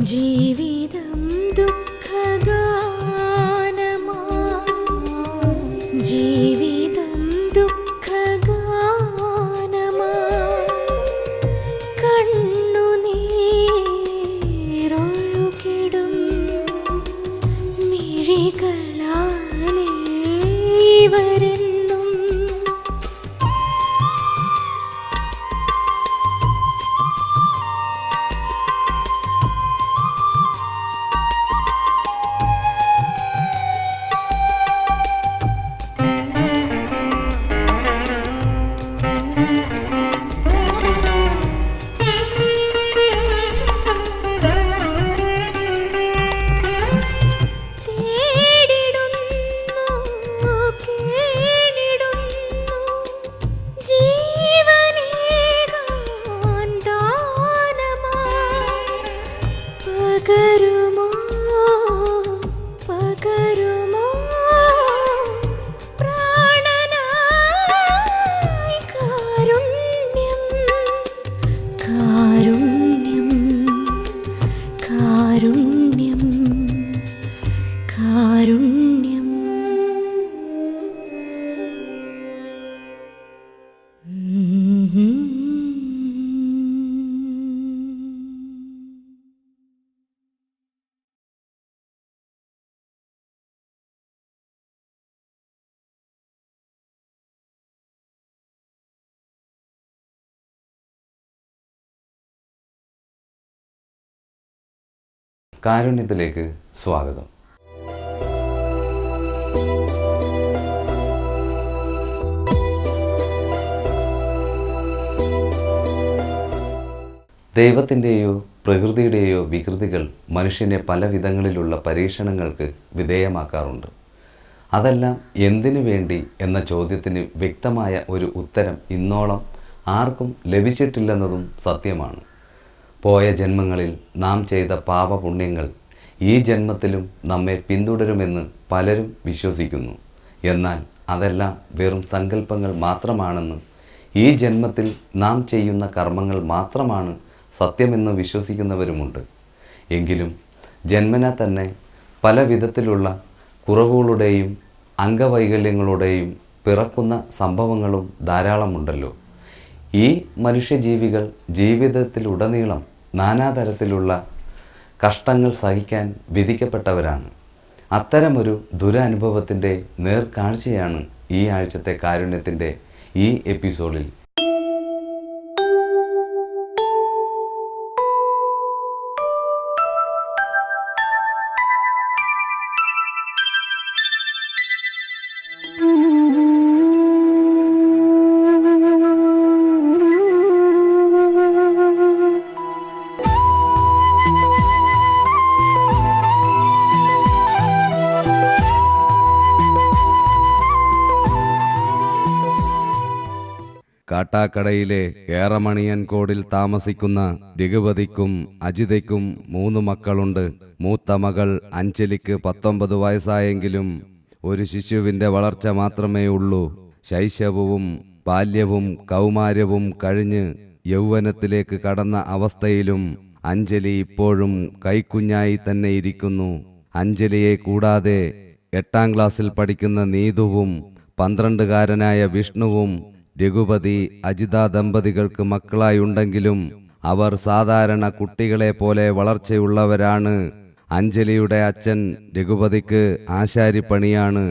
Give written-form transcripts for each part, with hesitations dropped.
ജീവിതം ദുഃഖഗാനമാ ജീവിതം ദുഃഖഗാനമാ കണ്ണുനീരൊഴുകിടും മിഴികളാലേ ഇവരെന്നും കാരുണ്യത്തിലേക്ക് സ്വാഗതം. ദൈവത്തിൻ്റെയോ പ്രകൃതിയുടെയോ വികൃതികൾ മനുഷ്യനെ പല വിധങ്ങളിലുള്ള പരീക്ഷണങ്ങൾക്ക് വിധേയമാക്കാറുണ്ട്. അതെല്ലാം എന്തിനു വേണ്ടി എന്ന ചോദ്യത്തിന് വ്യക്തമായ ഒരു ഉത്തരം ഇന്നോളം ആർക്കും ലഭിച്ചിട്ടില്ലെന്നതും സത്യമാണ്. പോയ ജന്മങ്ങളിൽ നാം ചെയ്ത പാപപുണ്യങ്ങൾ ഈ ജന്മത്തിലും നമ്മെ പിന്തുടരുമെന്ന് പലരും വിശ്വസിക്കുന്നു. എന്നാൽ അതെല്ലാം വെറും സങ്കല്പങ്ങൾ മാത്രമാണെന്ന്, ഈ ജന്മത്തിൽ നാം ചെയ്യുന്ന കർമ്മങ്ങൾ മാത്രമാണ് സത്യമെന്ന് വിശ്വസിക്കുന്നവരുമുണ്ട്. എങ്കിലും ജന്മന തന്നെ പല വിധത്തിലുള്ള കുറവുകളുടെയും അംഗവൈകല്യങ്ങളുടെയും പിറക്കുന്ന സംഭവങ്ങളും ധാരാളമുണ്ടല്ലോ. ഈ മനുഷ്യജീവികൾ ജീവിതത്തിലുടനീളം നാനാതരത്തിലുള്ള കഷ്ടങ്ങൾ സഹിക്കാൻ വിധിക്കപ്പെട്ടവരാണ്. അത്തരമൊരു ദുരനുഭവത്തിൻ്റെ നേർക്കാഴ്ചയാണ് ഈ ആഴ്ചത്തെ കാരുണ്യത്തിൻ്റെ ഈ എപ്പിസോഡിൽ. കാട്ടാക്കടയിലെ ഏറമണിയൻകോടിൽ താമസിക്കുന്ന രഘുപതിക്കും അജിതയ്ക്കും 3 മക്കളുണ്ട്. മൂത്ത മകൾ അഞ്ജലിക്ക് 19 വയസ്സായെങ്കിലും ഒരു ശിശുവിൻ്റെ വളർച്ച മാത്രമേ ഉള്ളൂ. ശൈശവവും ബാല്യവും കൗമാരവും കഴിഞ്ഞ് യൗവനത്തിലേക്ക് കടന്ന അവസ്ഥയിലും അഞ്ജലി ഇപ്പോഴും കൈക്കുഞ്ഞായി തന്നെ ഇരിക്കുന്നു. അഞ്ജലിയെ കൂടാതെ 8ാം ക്ലാസ്സിൽ പഠിക്കുന്ന നീതുവും 12കാരനായ വിഷ്ണുവും രഘുപതി അജിത ദമ്പതികൾക്ക് മക്കളായുണ്ടെങ്കിലും അവർ സാധാരണ കുട്ടികളെ പോലെ വളർച്ചയുള്ളവരാണ്. അഞ്ജലിയുടെ അച്ഛൻ രഘുപതിക്ക് ആശാരിപ്പണിയാണ്.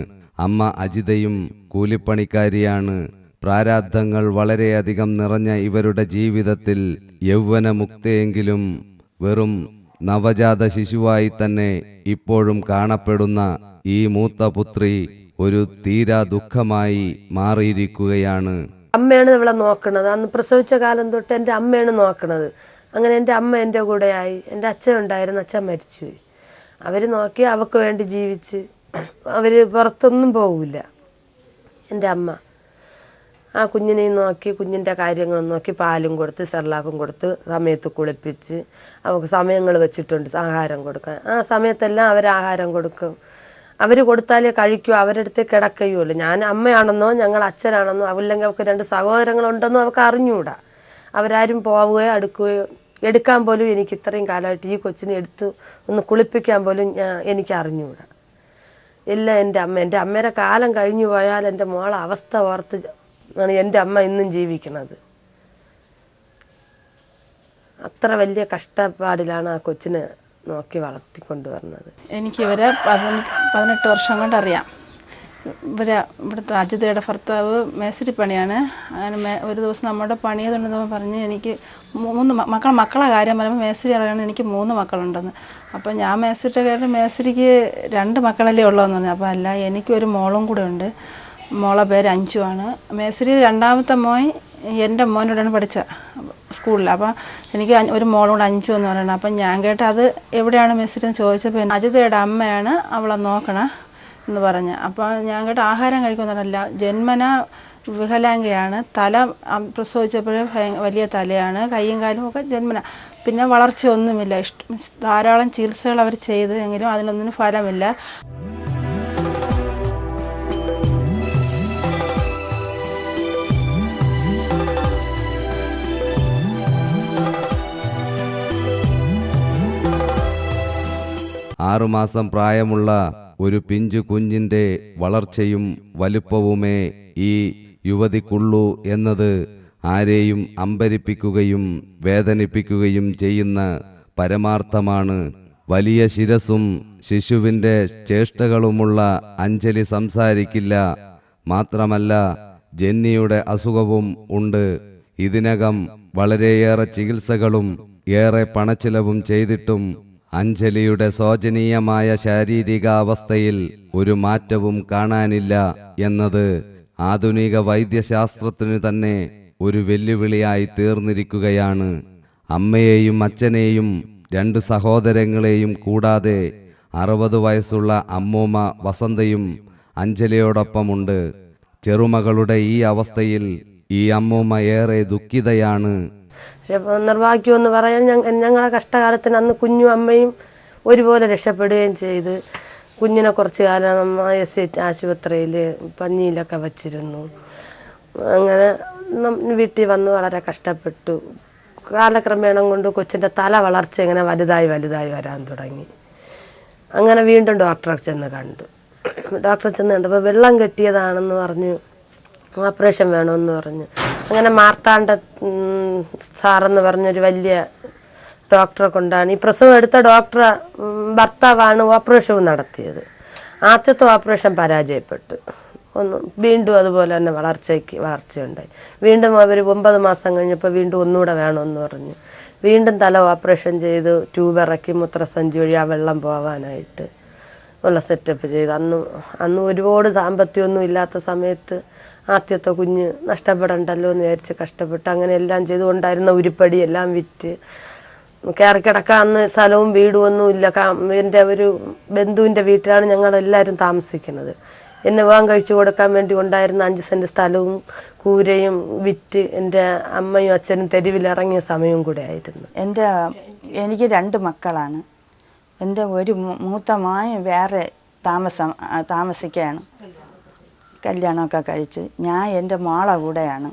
അമ്മ അജിതയും കൂലിപ്പണിക്കാരിയാണ്. പ്രാരാബ്ധങ്ങൾ വളരെയധികം നിറഞ്ഞ ഇവരുടെ ജീവിതത്തിൽ യൗവനമുക്തയെങ്കിലും വെറും നവജാത ശിശുവായി തന്നെ ഇപ്പോഴും കാണപ്പെടുന്ന ഈ മൂത്ത പുത്രി ഒരു തീരാ ദുഃഖമായി മാറിയിരിക്കുകയാണ്. അമ്മയാണ് ഇവളെ നോക്കണത്. അന്ന് പ്രസവിച്ച കാലം തൊട്ട് എൻ്റെ അമ്മയാണ് നോക്കണത്. അങ്ങനെ എൻ്റെ അമ്മ എൻ്റെ കൂടെയായി. എൻ്റെ അച്ഛൻ ഉണ്ടായിരുന്നു, അച്ഛൻ മരിച്ചുപോയി. അവർ നോക്കി അവൾക്ക് വേണ്ടി ജീവിച്ച് അവർ പുറത്തൊന്നും പോകില്ല. എൻ്റെ അമ്മ ആ കുഞ്ഞിനെയും നോക്കി, കുഞ്ഞിൻ്റെ കാര്യങ്ങളും നോക്കി, പാലും കൊടുത്ത് സെർലാക്കും കൊടുത്ത് സമയത്ത് കുളിപ്പിച്ച് അവൾക്ക് സമയങ്ങൾ വെച്ചിട്ടുണ്ട് ആഹാരം കൊടുക്കാൻ. ആ സമയത്തെല്ലാം അവർ ആഹാരം കൊടുക്കും. അവർ കൊടുത്താലേ കഴിക്കൂ, അവരുടെ അടുത്ത് കിടക്കുകയുള്ളൂ. ഞാൻ അമ്മയാണെന്നോ ഞങ്ങൾ അച്ഛനാണെന്നോ, അവരില്ലെങ്കിൽ അവർക്ക് 2 സഹോദരങ്ങളുണ്ടെന്നോ അവർക്ക് അറിഞ്ഞുകൂടാ. അവരാരും പോവുകയോ അടുക്കുകയോ എടുക്കാൻ പോലും എനിക്ക് ഇത്രയും കാലമായിട്ട് ഈ കൊച്ചിനെ എടുത്ത് ഒന്ന് കുളിപ്പിക്കാൻ പോലും എനിക്ക് അറിഞ്ഞുകൂടാ. എല്ലാം എൻ്റെ അമ്മയുടെ കാലം കഴിഞ്ഞു പോയാൽ എൻ്റെ മോളെ അവസ്ഥ ഓർത്ത് ആണ് എൻ്റെ അമ്മ ഇന്നും ജീവിക്കുന്നത്. അത്ര വലിയ കഷ്ടപ്പാടിലാണ് ആ കൊച്ചിനെ നോക്കി വളർത്തിക്കൊണ്ടുവരുന്നത്. എനിക്ക് ഇവരെ 18 വർഷം കൊണ്ട് അറിയാം. ഇവിടുത്തെ അജിതയുടെ ഭർത്താവ് മേസ്തിരി പണിയാണ്. അങ്ങനെ ഒരു ദിവസം നമ്മുടെ പണിയതുണ്ടെന്ന് പറഞ്ഞ് എനിക്ക് 3 മക്കളെ കാര്യം പറയുമ്പോൾ മേസ്തിരി അറിയണം എനിക്ക് 3 മക്കളുണ്ടെന്ന്. അപ്പോൾ ഞാൻ മേസ്തിരിയുടെ കാര്യം മേസ്തിരിക്ക് 2 മക്കളല്ലേ ഉള്ളതെന്ന് പറഞ്ഞു. അപ്പോൾ അല്ല, എനിക്കൊരു മോളും കൂടെ ഉണ്ട്. മോളെ പേര് അഞ്ചുവാണ്. മേസ്തിരി 2ാമത്തെ മോൻ എൻ്റെ മോനോടാണ് പഠിച്ച സ്കൂളിൽ. അപ്പോൾ എനിക്ക് ഒരു മോളും കൂടെ 5 എന്ന് പറയുന്നത്. അപ്പം ഞാൻ കേട്ട് അത് എവിടെയാണ് മേസ്തിരി എന്ന് ചോദിച്ചപ്പോൾ അജിതയുടെ അമ്മയാണ് അവളെ നോക്കണം എന്ന് പറഞ്ഞ്. അപ്പോൾ ഞാൻ കേട്ട് ആഹാരം കഴിക്കുന്നതല്ല, ജന്മന വികലാംഗയാണ്. തല പ്രസവിച്ചപ്പോഴേ വലിയ തലയാണ്, കൈയും കാലും ഒക്കെ ജന്മന. പിന്നെ വളർച്ചയൊന്നുമില്ല. ധാരാളം ചികിത്സകൾ അവർ ചെയ്ത് എങ്കിലും അതിനൊന്നിനും ഫലമില്ല. ആറുമാസം പ്രായമുള്ള ഒരു പിഞ്ചു കുഞ്ഞിൻ്റെ വളർച്ചയും വലുപ്പവുമേ ഈ യുവതിക്കുള്ളൂ എന്നത് ആരെയും അമ്പരിപ്പിക്കുകയും വേദനിപ്പിക്കുകയും ചെയ്യുന്ന പരമാർത്ഥമാണ്. വലിയ ശിരസും ശിശുവിൻ്റെ ചേഷ്ടകളുമുള്ള അഞ്ജലി സംസാരിക്കില്ല. മാത്രമല്ല, ജെന്നിയുടെ അസുഖവും ഉണ്ട്. ഇതിനകം വളരെയേറെ ചികിത്സകളും ഏറെ പണച്ചിലവും ചെയ്തിട്ടും അഞ്ജലിയുടെ ശോചനീയമായ ശാരീരികാവസ്ഥയിൽ ഒരു മാറ്റവും കാണാനില്ല എന്നത് ആധുനിക വൈദ്യശാസ്ത്രത്തിനു തന്നെ ഒരു വെല്ലുവിളിയായി തീർന്നിരിക്കുകയാണ്. അമ്മയെയും അച്ഛനെയും 2 സഹോദരങ്ങളെയും കൂടാതെ 60 വയസ്സുള്ള അമ്മൂമ്മ വസന്തയും അഞ്ജലിയോടൊപ്പമുണ്ട്. ചെറുമകളുടെ ഈ അവസ്ഥയിൽ ഈ അമ്മൂമ്മ ഏറെ ദുഃഖിതയാണ്. പക്ഷെ നിർഭാഗ്യമെന്ന് പറയാൻ ഞങ്ങളെ കഷ്ടകാലത്തിന് അന്ന് കുഞ്ഞും അമ്മയും ഒരുപോലെ രക്ഷപ്പെടുകയും ചെയ്ത് കുഞ്ഞിനെ കുറച്ച് കാലം അമ്മ SC ആശുപത്രിയിൽ പഞ്ഞിയിലൊക്കെ വച്ചിരുന്നു. അങ്ങനെ വീട്ടിൽ വന്ന് വളരെ കഷ്ടപ്പെട്ടു. കാലക്രമേണം കൊണ്ട് കൊച്ചിൻ്റെ തല വളർച്ച ഇങ്ങനെ വലുതായി വരാൻ തുടങ്ങി. അങ്ങനെ വീണ്ടും ഡോക്ടറെ ചെന്ന് കണ്ടു. കണ്ടപ്പോൾ വെള്ളം കെട്ടിയതാണെന്ന് പറഞ്ഞു, ഓപ്പറേഷൻ വേണമെന്ന് പറഞ്ഞു. അങ്ങനെ മാർത്താണ്ഡ സാറെന്ന് പറഞ്ഞൊരു വലിയ ഡോക്ടറെ കൊണ്ടാണ്, ഈ പ്രസവം എടുത്ത ഡോക്ടറെ ഭർത്താവാണ് ഓപ്പറേഷൻ നടത്തിയത്. ആദ്യത്തെ ഓപ്പറേഷൻ പരാജയപ്പെട്ടു. വീണ്ടും അതുപോലെ തന്നെ വളർച്ചയുണ്ടായി. വീണ്ടും അവർ 9 മാസം കഴിഞ്ഞപ്പോൾ വീണ്ടും ഒന്നുകൂടെ വേണമെന്ന് പറഞ്ഞു. വീണ്ടും തല ഓപ്പറേഷൻ ചെയ്ത് ട്യൂബ് ഇറക്കി മൂത്രസഞ്ചി വഴി ആ വെള്ളം പോകാനായിട്ട് ഉള്ള സെറ്റപ്പ് ചെയ്ത്. അന്ന് ഒരുപാട് സാമ്പത്തികമൊന്നും ഇല്ലാത്ത സമയത്ത് ആദ്യത്തെ കുഞ്ഞ് നഷ്ടപ്പെടണ്ടല്ലോ എന്ന് വിചാരിച്ച് കഷ്ടപ്പെട്ട് അങ്ങനെ എല്ലാം ചെയ്ത് കൊണ്ടായിരുന്ന ഉരുപ്പടി എല്ലാം വിറ്റ് കയറി കിടക്കാൻ അന്ന് സ്ഥലവും വീടും ഒന്നും ഇല്ല. എൻ്റെ ഒരു ബന്ധുവിൻ്റെ വീട്ടിലാണ് ഞങ്ങളെല്ലാവരും താമസിക്കുന്നത്. എന്നെ വിവാഹം കഴിച്ചു കൊടുക്കാൻ വേണ്ടി ഉണ്ടായിരുന്ന 5 സെൻറ്റ് സ്ഥലവും കൂരയും വിറ്റ് എൻ്റെ അമ്മയും അച്ഛനും തെരുവിലിറങ്ങിയ സമയവും കൂടെ ആയിരുന്നു. എനിക്ക് 2 മക്കളാണ്. എൻ്റെ ഒരു മൂത്ത മോൻ വേറെ താമസിക്കുകയാണ്, കല്യാണമൊക്കെ കഴിച്ച്. ഞാൻ എൻ്റെ മോളെ കൂടെയാണ്.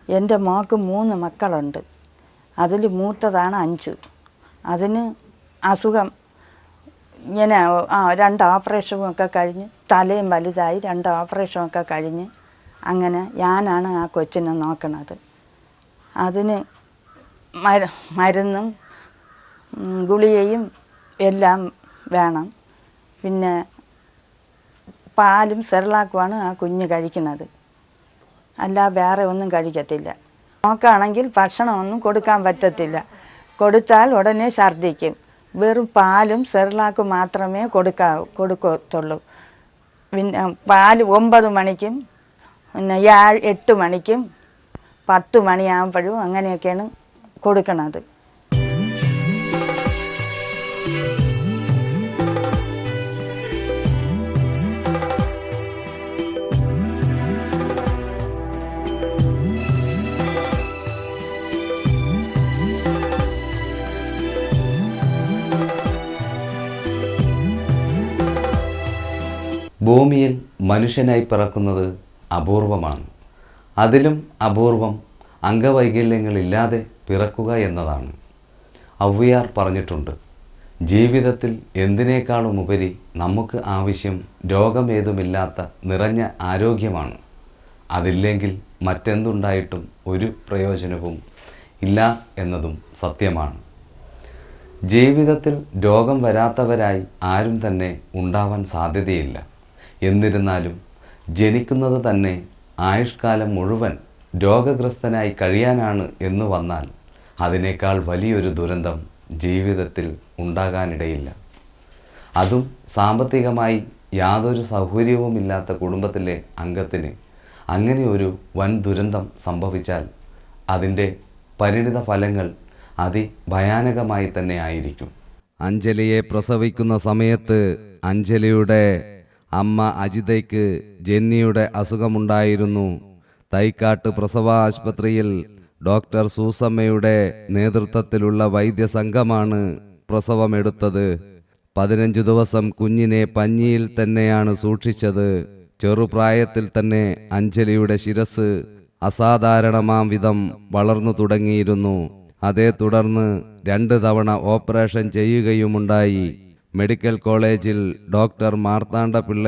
എൻ്റെ മോൾക്ക് 3 മക്കളുണ്ട്. അതിൽ മൂത്തതാണ് 5. അതിന് അസുഖം ഇങ്ങനെ 2 ഓപ്പറേഷനും ഒക്കെ കഴിഞ്ഞ് തലയും വലുതായി 2 ഓപ്പറേഷനൊക്കെ കഴിഞ്ഞ് അങ്ങനെ ഞാനാണ് ആ കൊച്ചിനെ നോക്കണത്. അതിന് മരുന്നും ഗുളികയും എല്ലാം വേണം. പിന്നെ പാലും സെർലാക്കുമാണ് ആ കുഞ്ഞ് കഴിക്കുന്നത്. അല്ല വേറെ ഒന്നും കഴിക്കത്തില്ല. നോക്കുകയാണെങ്കിൽ ഭക്ഷണമൊന്നും കൊടുക്കാൻ പറ്റത്തില്ല. കൊടുത്താൽ ഉടനെ ഛർദ്ദിക്കും. വെറും പാലും സെർലാക്കും മാത്രമേ കൊടുക്കത്തുള്ളൂ. പിന്നെ പാല് 9 മണിക്കും പിന്നെ 8 മണിക്കും 10 മണിയാകുമ്പോഴും അങ്ങനെയൊക്കെയാണ് കൊടുക്കണത്. ഭൂമിയിൽ മനുഷ്യനായി പിറക്കുന്നത് അപൂർവമാണ്. അതിലും അപൂർവം അംഗവൈകല്യങ്ങളില്ലാതെ പിറക്കുക എന്നതാണ്. ഔവ്യാർ പറഞ്ഞിട്ടുണ്ട്, ജീവിതത്തിൽ എന്തിനേക്കാളും ഉപരി നമുക്ക് ആവശ്യം രോഗമേതുമില്ലാത്ത നിറഞ്ഞ ആരോഗ്യമാണ്. അതില്ലെങ്കിൽ മറ്റെന്തുണ്ടായിട്ടും ഒരു പ്രയോജനവും ഇല്ല എന്നതും സത്യമാണ്. ജീവിതത്തിൽ രോഗം വരാത്തവരായി ആരും തന്നെ ഉണ്ടാവാൻ സാധ്യതയില്ല. എന്നിരുന്നാലും ജനിക്കുന്നത് തന്നെ ആയുഷ്കാലം മുഴുവൻ രോഗഗ്രസ്തനായി കഴിയാനാണ് എന്ന് വന്നാൽ അതിനേക്കാൾ വലിയൊരു ദുരന്തം ജീവിതത്തിൽ ഉണ്ടാകാനിടയില്ല. അതും സാമ്പത്തികമായി യാതൊരു സൗകര്യവുമില്ലാത്ത കുടുംബത്തിലെ അംഗത്തിന് അങ്ങനെ ഒരു വൻ ദുരന്തം സംഭവിച്ചാൽ അതിൻ്റെ പരിണിത ഫലങ്ങൾ അതിഭയാനകമായി തന്നെ ആയിരിക്കും. അഞ്ജലിയെ പ്രസവിക്കുന്ന സമയത്ത് അഞ്ജലിയുടെ അമ്മ അജിതയ്ക്ക് ജെന്നിയുടെ അസുഖമുണ്ടായിരുന്നു. തൈക്കാട്ട് പ്രസവ ആശുപത്രിയിൽ ഡോക്ടർ സൂസമ്മയുടെ നേതൃത്വത്തിലുള്ള വൈദ്യസംഘമാണ് പ്രസവമെടുത്തത്. 15 ദിവസം കുഞ്ഞിനെ പഞ്ഞിയിൽ തന്നെയാണ് സൂക്ഷിച്ചത്. ചെറുപ്രായത്തിൽ തന്നെ അഞ്ജലിയുടെ ശിരസ് അസാധാരണമാം വിധം വളർന്നു തുടങ്ങിയിരുന്നു. അതേ തുടർന്ന് 2 തവണ ഓപ്പറേഷൻ ചെയ്യുകയുമുണ്ടായി. മെഡിക്കൽ കോളേജിൽ ഡോക്ടർ മാർത്താണ്ഡ പിള്ള